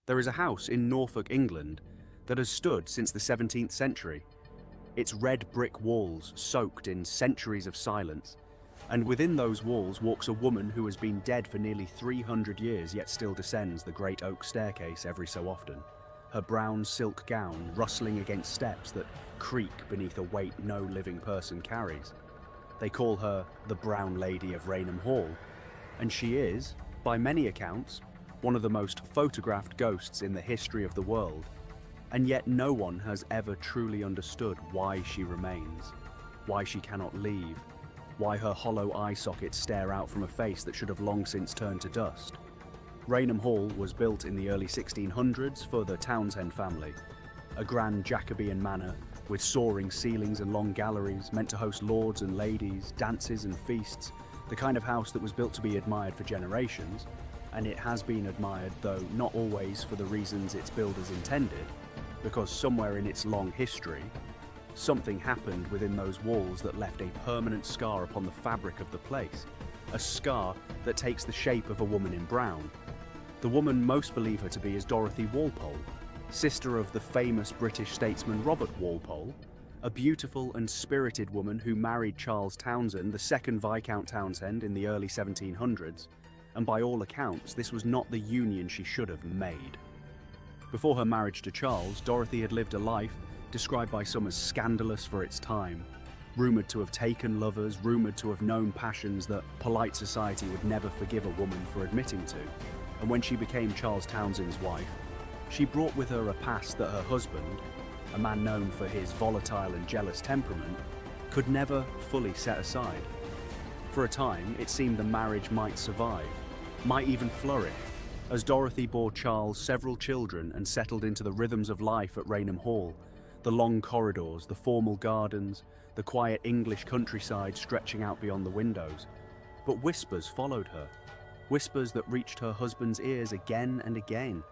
There is a house in Norfolk, England, that has stood since the 17th century. Its red brick walls soaked in centuries of silence, and within those walls walks a woman who has been dead for nearly 300 years yet still descends the great oak staircase every so often, her brown silk gown rustling against steps that creak beneath a weight no living person carries. They call her the Brown Lady of Raynham Hall, and she is, by many accounts, one of the most photographed ghosts in the history of the world, and yet no one has ever truly understood why she remains, why she cannot leave, why her hollow eye sockets stare out from a face that should have long since turned to dust. Raynham Hall was built in the early 1600s for the Townshend family, a grand Jacobean manor with soaring ceilings and long galleries meant to host lords and ladies, dances and feasts, the kind of house that was built to be admired for generations, and it has been admired, though not always for the reasons its builders intended, because somewhere in its long history, something happened within those walls that left a permanent scar upon the fabric of the place, a scar that takes the shape of a woman in brown. The woman most believe her to be is Dorothy Walpole, sister of the famous British statesman Robert Walpole, a beautiful and spirited woman who married Charles Townshend, the second Viscount Townshend, in the early 1700s, and by all accounts this was not the union she should have made. Before her marriage to Charles, Dorothy had lived a life described by some as scandalous for its time, rumoured to have taken lovers, rumoured to have known passions that polite society would never forgive a woman for admitting to, and when she became Charles Townshend's wife, she brought with her a past that her husband, a man known for his volatile and jealous temperament, could never fully set aside. For a time, it seemed the marriage might survive, might even flourish, as Dorothy bore Charles several children and settled into the rhythms of life at Raynham Hall, the long corridors, the formal gardens, the quiet English countryside stretching out beyond the windows. But whispers followed her, whispers that reached her husband's ears again and again,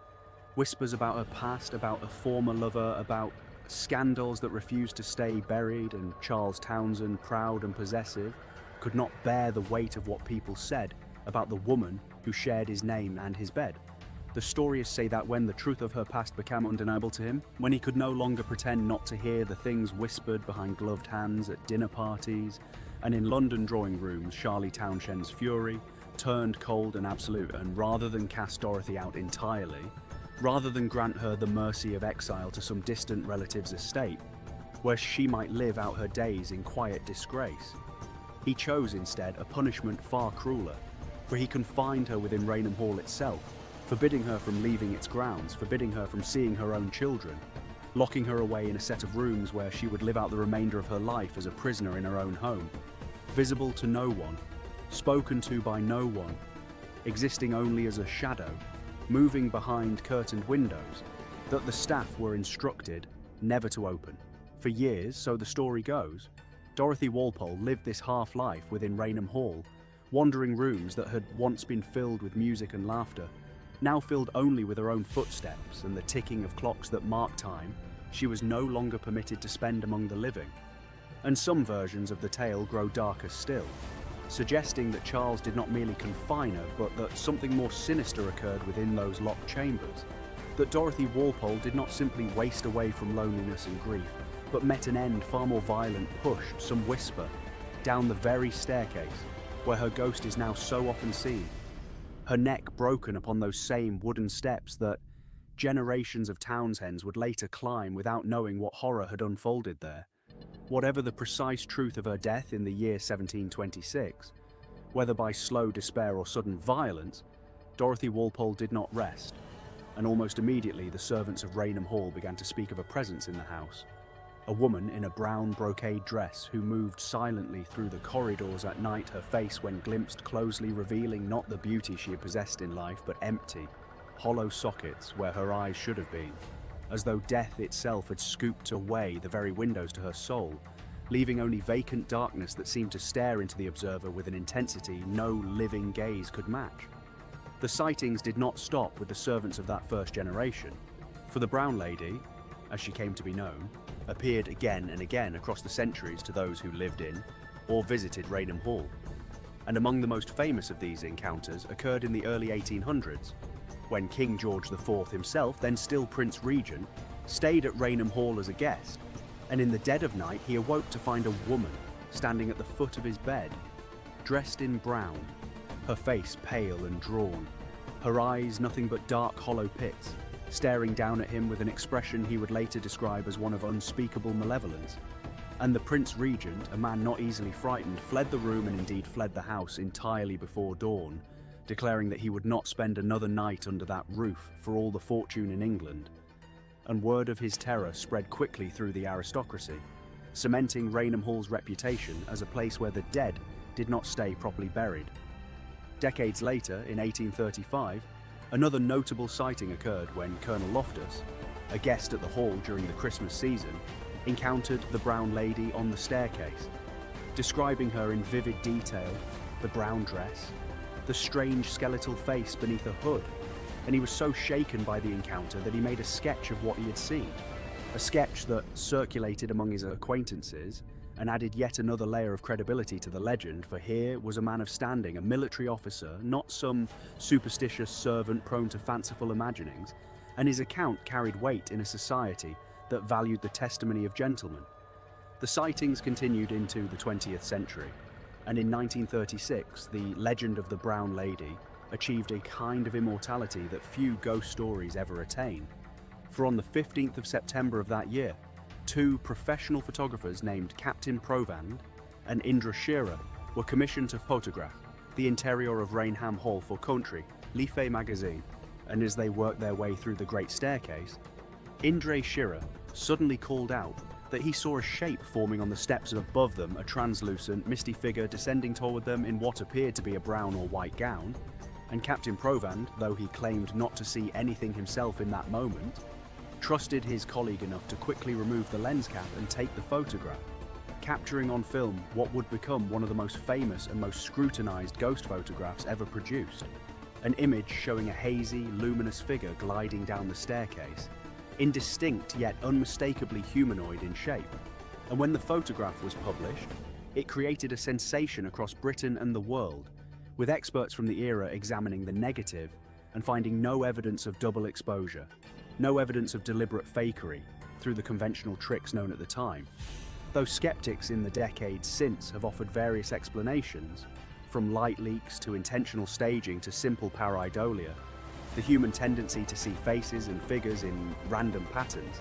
whispers about her past, about a former lover, about scandals that refused to stay buried, and Charles Townshend, proud and possessive, could not bear the weight of what people said about the woman who shared his name and his bed. The stories say that when the truth of her past became undeniable to him, when he could no longer pretend not to hear the things whispered behind gloved hands at dinner parties and in London drawing rooms, Charlie Townshend's fury turned cold and absolute, and rather than cast Dorothy out entirely, rather than grant her the mercy of exile to some distant relative's estate, where she might live out her days in quiet disgrace, he chose instead a punishment far crueler, for he confined her within Raynham Hall itself, forbidding her from leaving its grounds, forbidding her from seeing her own children, locking her away in a set of rooms where she would live out the remainder of her life as a prisoner in her own home, visible to no one, spoken to by no one, existing only as a shadow, moving behind curtained windows that the staff were instructed never to open. For years, so the story goes, Dorothy Walpole lived this half-life within Raynham Hall, wandering rooms that had once been filled with music and laughter, now filled only with her own footsteps and the ticking of clocks that marked time she was no longer permitted to spend among the living. And some versions of the tale grow darker still, suggesting that Charles did not merely confine her, but that something more sinister occurred within those locked chambers, that Dorothy Walpole did not simply waste away from loneliness and grief, but met an end far more violent, pushed, some whisper, down the very staircase where her ghost is now so often seen, her neck broken upon those same wooden steps that generations of Townshends would later climb without knowing what horror had unfolded there. Whatever the precise truth of her death in the year 1726, whether by slow despair or sudden violence, Dorothy Walpole did not rest, and almost immediately the servants of Raynham Hall began to speak of a presence in the house. A woman in a brown brocade dress who moved silently through the corridors at night, her face when glimpsed closely revealing not the beauty she had possessed in life, but empty, hollow sockets where her eyes should have been, as though death itself had scooped away the very windows to her soul, leaving only vacant darkness that seemed to stare into the observer with an intensity no living gaze could match. The sightings did not stop with the servants of that first generation, for the Brown Lady, as she came to be known, appeared again and again across the centuries to those who lived in or visited Raynham Hall. And among the most famous of these encounters occurred in the early 1800s, when King George IV himself, then still Prince Regent, stayed at Raynham Hall as a guest, and in the dead of night he awoke to find a woman standing at the foot of his bed, dressed in brown, her face pale and drawn, her eyes nothing but dark hollow pits, staring down at him with an expression he would later describe as one of unspeakable malevolence. And the Prince Regent, a man not easily frightened, fled the room and indeed fled the house entirely before dawn, declaring that he would not spend another night under that roof for all the fortune in England. And word of his terror spread quickly through the aristocracy, cementing Raynham Hall's reputation as a place where the dead did not stay properly buried. Decades later, in 1835, another notable sighting occurred when Colonel Loftus, a guest at the hall during the Christmas season, encountered the brown lady on the staircase, describing her in vivid detail, the brown dress, the strange skeletal face beneath a hood, and he was so shaken by the encounter that he made a sketch of what he had seen, a sketch that circulated among his acquaintances and added yet another layer of credibility to the legend, for here was a man of standing, a military officer, not some superstitious servant prone to fanciful imaginings, and his account carried weight in a society that valued the testimony of gentlemen. The sightings continued into the 20th century, and in 1936, the legend of the Brown Lady achieved a kind of immortality that few ghost stories ever attain. For on the 15th of September of that year, two professional photographers named Captain Provand and Indra Shearer were commissioned to photograph the interior of Raynham Hall for Country, Life magazine, and as they worked their way through the great staircase, Indra Shearer suddenly called out that he saw a shape forming on the steps above them, a translucent, misty figure descending toward them in what appeared to be a brown or white gown, and Captain Provand, though he claimed not to see anything himself in that moment, trusted his colleague enough to quickly remove the lens cap and take the photograph, capturing on film what would become one of the most famous and most scrutinized ghost photographs ever produced, an image showing a hazy, luminous figure gliding down the staircase, indistinct yet unmistakably humanoid in shape. And when the photograph was published, it created a sensation across Britain and the world, with experts from the era examining the negative and finding no evidence of double exposure, no evidence of deliberate fakery through the conventional tricks known at the time. Though skeptics in the decades since have offered various explanations, from light leaks to intentional staging to simple pareidolia, the human tendency to see faces and figures in random patterns,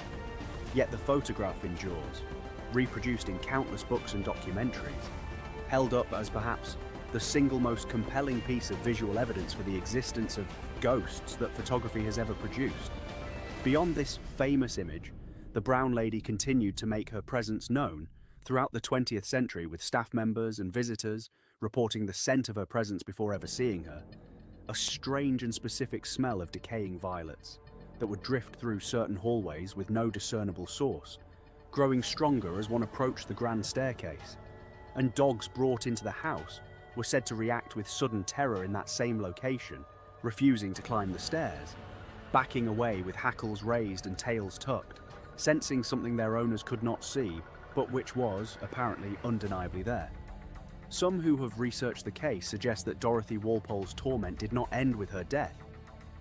yet the photograph endures, reproduced in countless books and documentaries, held up as perhaps the single most compelling piece of visual evidence for the existence of ghosts that photography has ever produced. Beyond this famous image, the Brown Lady continued to make her presence known throughout the 20th century, with staff members and visitors reporting the scent of her presence before ever seeing her, a strange and specific smell of decaying violets that would drift through certain hallways with no discernible source, growing stronger as one approached the grand staircase, and dogs brought into the house were said to react with sudden terror in that same location, refusing to climb the stairs, backing away with hackles raised and tails tucked, sensing something their owners could not see, but which was, apparently, undeniably there. Some who have researched the case suggest that Dorothy Walpole's torment did not end with her death,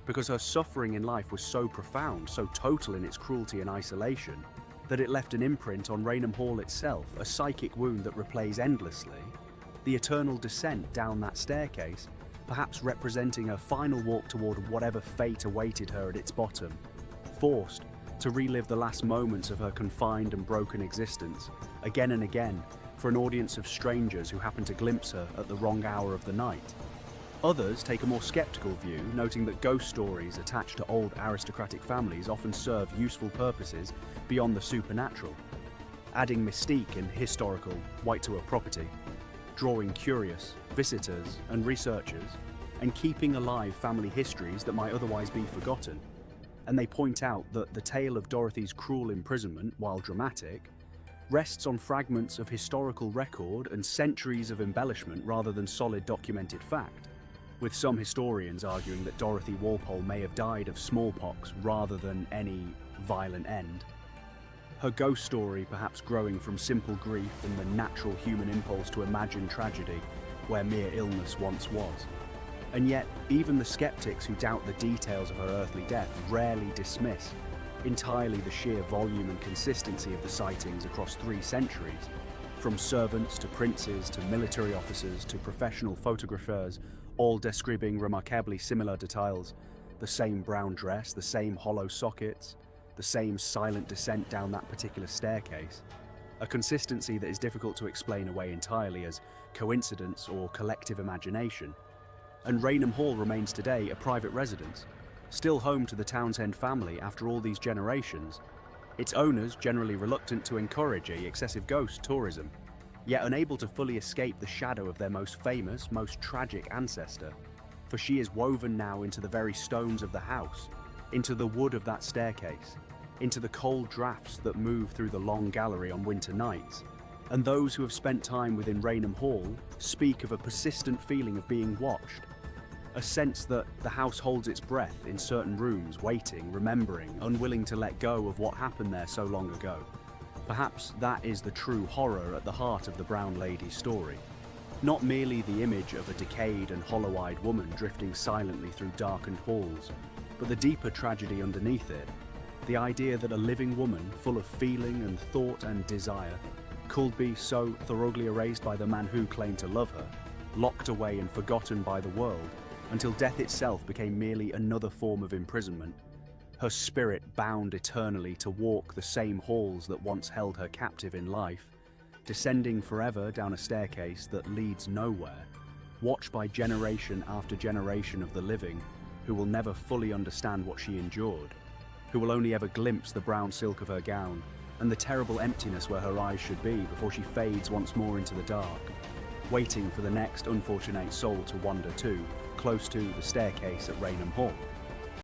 because her suffering in life was so profound, so total in its cruelty and isolation, that it left an imprint on Raynham Hall itself, a psychic wound that replays endlessly, the eternal descent down that staircase, perhaps representing her final walk toward whatever fate awaited her at its bottom, forced to relive the last moments of her confined and broken existence, again and again, for an audience of strangers who happen to glimpse her at the wrong hour of the night. Others take a more skeptical view, noting that ghost stories attached to old aristocratic families often serve useful purposes beyond the supernatural, adding mystique and historical weight to a property, drawing curious visitors and researchers, and keeping alive family histories that might otherwise be forgotten. And they point out that the tale of Dorothy's cruel imprisonment, while dramatic, rests on fragments of historical record and centuries of embellishment rather than solid documented fact, with some historians arguing that Dorothy Walpole may have died of smallpox rather than any violent end. Her ghost story perhaps growing from simple grief and the natural human impulse to imagine tragedy where mere illness once was. And yet, even the skeptics who doubt the details of her earthly death rarely dismiss entirely the sheer volume and consistency of the sightings across 3 centuries. From servants to princes to military officers to professional photographers, all describing remarkably similar details. The same brown dress, the same hollow sockets, the same silent descent down that particular staircase. A consistency that is difficult to explain away entirely as coincidence or collective imagination. And Raynham Hall remains today a private residence, still home to the Townsend family after all these generations, its owners generally reluctant to encourage excessive ghost tourism, yet unable to fully escape the shadow of their most famous, most tragic ancestor, for she is woven now into the very stones of the house, into the wood of that staircase, into the cold drafts that move through the long gallery on winter nights. And those who have spent time within Raynham Hall speak of a persistent feeling of being watched, a sense that the house holds its breath in certain rooms, waiting, remembering, unwilling to let go of what happened there so long ago. Perhaps that is the true horror at the heart of the Brown Lady's story. Not merely the image of a decayed and hollow-eyed woman drifting silently through darkened halls, but the deeper tragedy underneath it. The idea that a living woman, full of feeling and thought and desire, could be so thoroughly erased by the man who claimed to love her, locked away and forgotten by the world, until death itself became merely another form of imprisonment, her spirit bound eternally to walk the same halls that once held her captive in life, descending forever down a staircase that leads nowhere, watched by generation after generation of the living who will never fully understand what she endured, who will only ever glimpse the brown silk of her gown and the terrible emptiness where her eyes should be before she fades once more into the dark, waiting for the next unfortunate soul to wander to, close to the staircase at Raynham Hall.